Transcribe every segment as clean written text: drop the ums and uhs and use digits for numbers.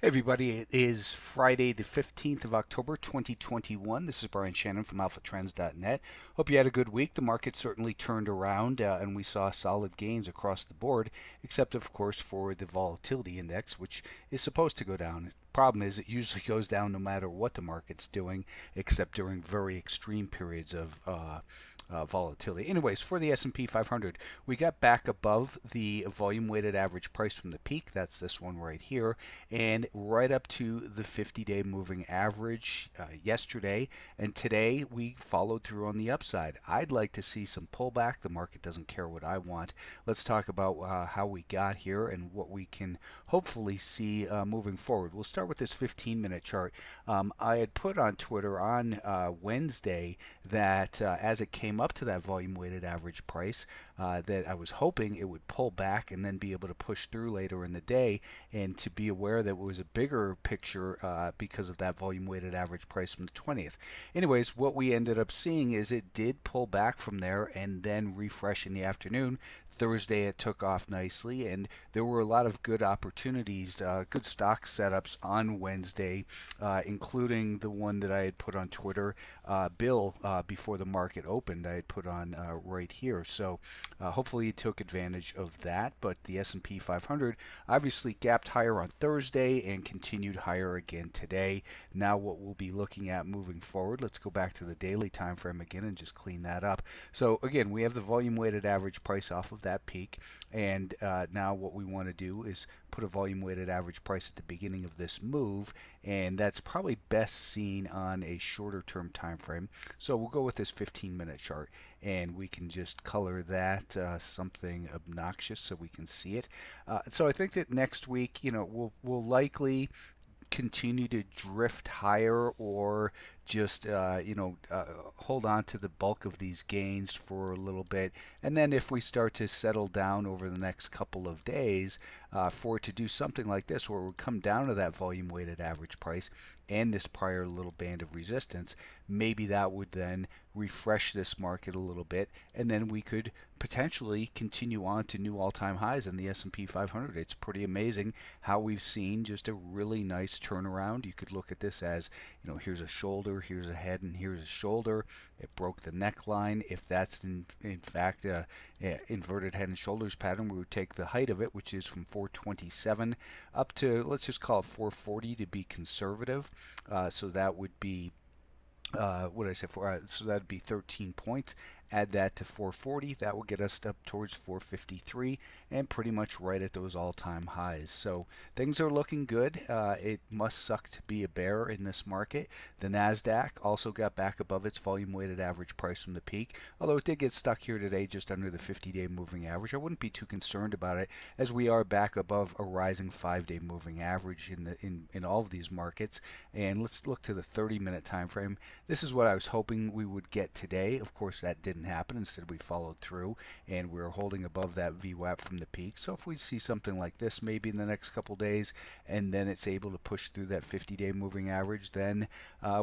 Hey everybody, it is Friday the 15th of October 2021. This is Brian Shannon from alphatrends.net. Hope you had a good week. The market certainly turned around and we saw solid gains across the board, except of course for the volatility index, which is supposed to go down. Problem is it usually goes down no matter what the market's doing, except during very extreme periods of volatility. Anyways, for the S&P 500, we got back above the volume weighted average price from the peak. That's this one right here, and right up to the 50-day moving average yesterday. And today we followed through on the upside. I'd like to see some pullback. The market doesn't care what I want. Let's talk about how we got here and what we can hopefully see moving forward. We'll start with this 15-minute chart. I had put on Twitter on Wednesday that as it came up to that volume weighted average price, that I was hoping it would pull back and then be able to push through later in the day, and to be aware that it was a bigger picture because of that volume weighted average price from the 20th. Anyways, what we ended up seeing is it did pull back from there and then refresh in the afternoon. Thursday it took off nicely, and there were a lot of good opportunities, good stock setups on Wednesday, including the one that I had put on Twitter, Bill, before the market opened. I had put on right here. So hopefully you took advantage of that. But the S&P 500 obviously gapped higher on Thursday and continued higher again today. Now what we'll be looking at moving forward, let's go back to the daily time frame again and just clean that up. So again, we have the volume weighted average price off of that peak, and now what we want to do is put a volume weighted average price at the beginning of this move, and that's probably best seen on a shorter term time frame. So we'll go with this 15-minute chart, and we can just color that something obnoxious so we can see it. So I think that next week, we'll likely continue to drift higher, or just hold on to the bulk of these gains for a little bit, and then if we start to settle down over the next couple of days, for it to do something like this where we come down to that volume weighted average price and this prior little band of resistance, maybe that would then refresh this market a little bit, and then we could potentially continue on to new all-time highs in the S&P 500. It's pretty amazing how we've seen just a really nice turnaround. You could look at this as, here's a shoulder, here's a head, and here's a shoulder. It broke the neckline. If that's in fact a inverted head and shoulders pattern, we would take the height of it, which is from 427 up to, let's just call it 440 to be conservative. So that would be what did I say for? So that'd be 13 points. Add that to 440, that will get us up towards 453 and pretty much right at those all-time highs. So things are looking good. It must suck to be a bear in this market. The NASDAQ also got back above its volume-weighted average price from the peak, although it did get stuck here today just under the 50-day moving average. I wouldn't be too concerned about it, as we are back above a rising 5-day moving average in all of these markets. And let's look to the 30-minute time frame. This is what I was hoping we would get today. Of course, that didn't happen. Instead, we followed through, and we're holding above that VWAP from the peak. So if we see something like this maybe in the next couple days, and then it's able to push through that 50-day moving average, then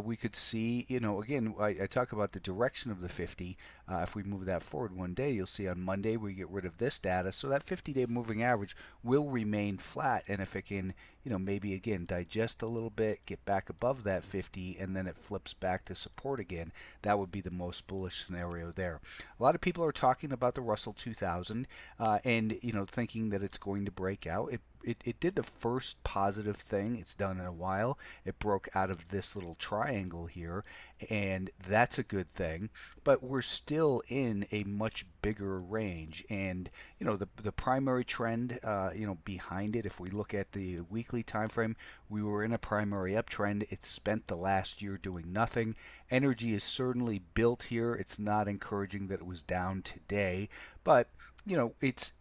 we could see, again, I talk about the direction of the 50. If we move that forward one day, you'll see on Monday we get rid of this data, so that 50-day moving average will remain flat. And if it can, maybe again digest a little bit, get back above that 50, and then it flips back to support again, that would be the most bullish scenario there. A lot of people are talking about the Russell 2000, and thinking that it's going to break out. It did the first positive thing it's done in a while. It broke out of this little triangle here, and that's a good thing. But we're still in a much bigger range, and the primary trend behind it. If we look at the weekly time frame, we were in a primary uptrend. It spent the last year doing nothing. Energy is certainly built here. It's not encouraging that it was down today, but it's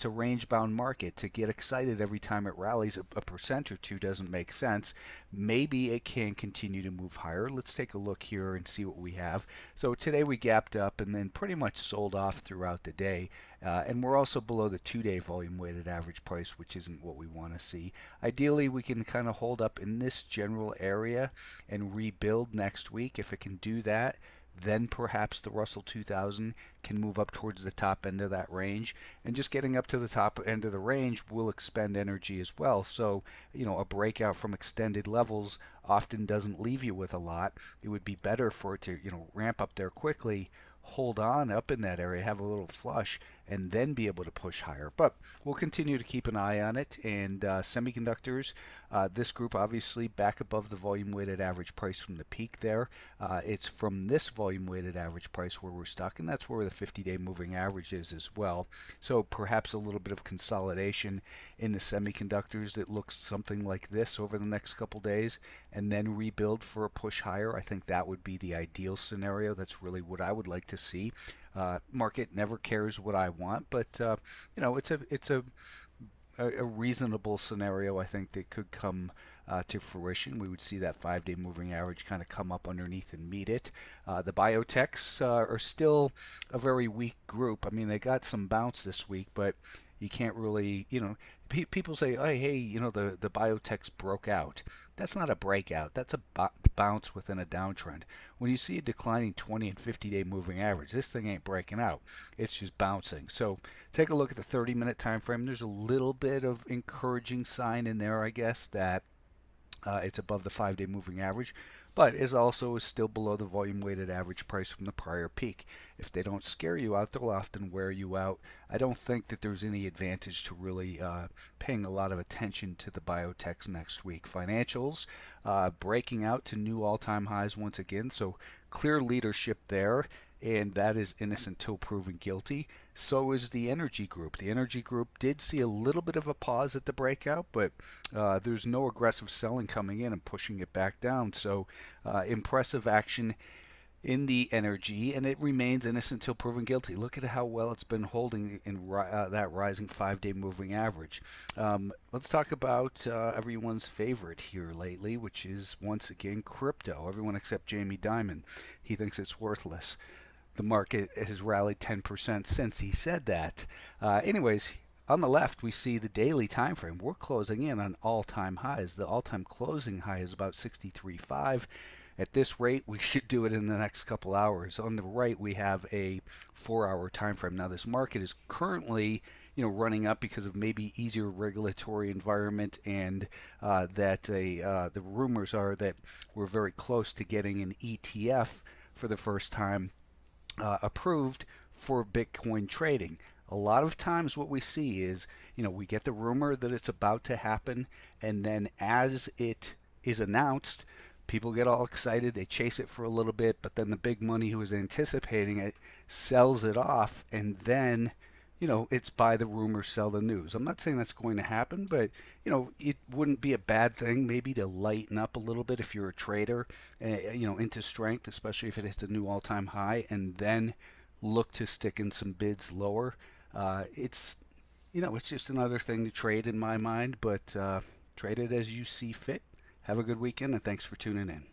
a range-bound market. To get excited every time it rallies a percent or two doesn't make sense. Maybe it can continue to move higher. Let's take a look here and see what we have. So today we gapped up and then pretty much sold off throughout the day. And we're also below the 2-day volume weighted average price, which isn't what we want to see. Ideally, we can kind of hold up in this general area and rebuild next week. If it can do that, then perhaps the Russell 2000 can move up towards the top end of that range. And just getting up to the top end of the range will expend energy as well. So, a breakout from extended levels often doesn't leave you with a lot. It would be better for it to, ramp up there quickly, hold on up in that area, have a little flush, and then be able to push higher. But we'll continue to keep an eye on it. And semiconductors, this group obviously back above the volume weighted average price from the peak there. It's from this volume weighted average price where we're stuck, and that's where the 50-day moving average is as well. So perhaps a little bit of consolidation in the semiconductors that looks something like this over the next couple days, and then rebuild for a push higher. I think that would be the ideal scenario. That's really what I would like to see. Market never cares what I want, but it's a reasonable scenario, I think, that could come to fruition. We would see that 5-day moving average kind of come up underneath and meet it. The biotechs are still a very weak group. I mean, they got some bounce this week, but you can't really, people say, oh, hey, the biotechs broke out. That's not a breakout. That's a bounce within a downtrend. When you see a declining 20 and 50-day moving average, this thing ain't breaking out. It's just bouncing. So take a look at the 30-minute time frame. There's a little bit of encouraging sign in there, I guess, that it's above the 5-day moving average, but is also still below the volume weighted average price from the prior peak. If they don't scare you out, they'll often wear you out. I don't think that there's any advantage to really paying a lot of attention to the biotechs next week. Financials breaking out to new all-time highs once again, so clear leadership there, and that is innocent till proven guilty. So is the energy group. The energy group did see a little bit of a pause at the breakout, but there's no aggressive selling coming in and pushing it back down. So impressive action in the energy, and it remains innocent till proven guilty. Look at how well it's been holding in that rising 5-day moving average. Let's talk about everyone's favorite here lately, which is once again crypto. Everyone except Jamie Dimon. He thinks it's worthless. The market has rallied 10% since he said that. Anyways, on the left, we see the daily time frame. We're closing in on all-time highs. The all-time closing high is about 63.5. At this rate, we should do it in the next couple hours. On the right, we have a 4-hour time frame. Now, this market is currently running up because of maybe easier regulatory environment, and that the rumors are that we're very close to getting an ETF for the first time approved for Bitcoin trading. A lot of times what we see is, we get the rumor that it's about to happen, and then as it is announced, people get all excited, they chase it for a little bit, but then the big money who is anticipating it sells it off, and then it's buy the rumor, sell the news. I'm not saying that's going to happen, but it wouldn't be a bad thing maybe to lighten up a little bit if you're a trader, into strength, especially if it hits a new all-time high, and then look to stick in some bids lower. It's just another thing to trade in my mind, but trade it as you see fit. Have a good weekend, and thanks for tuning in.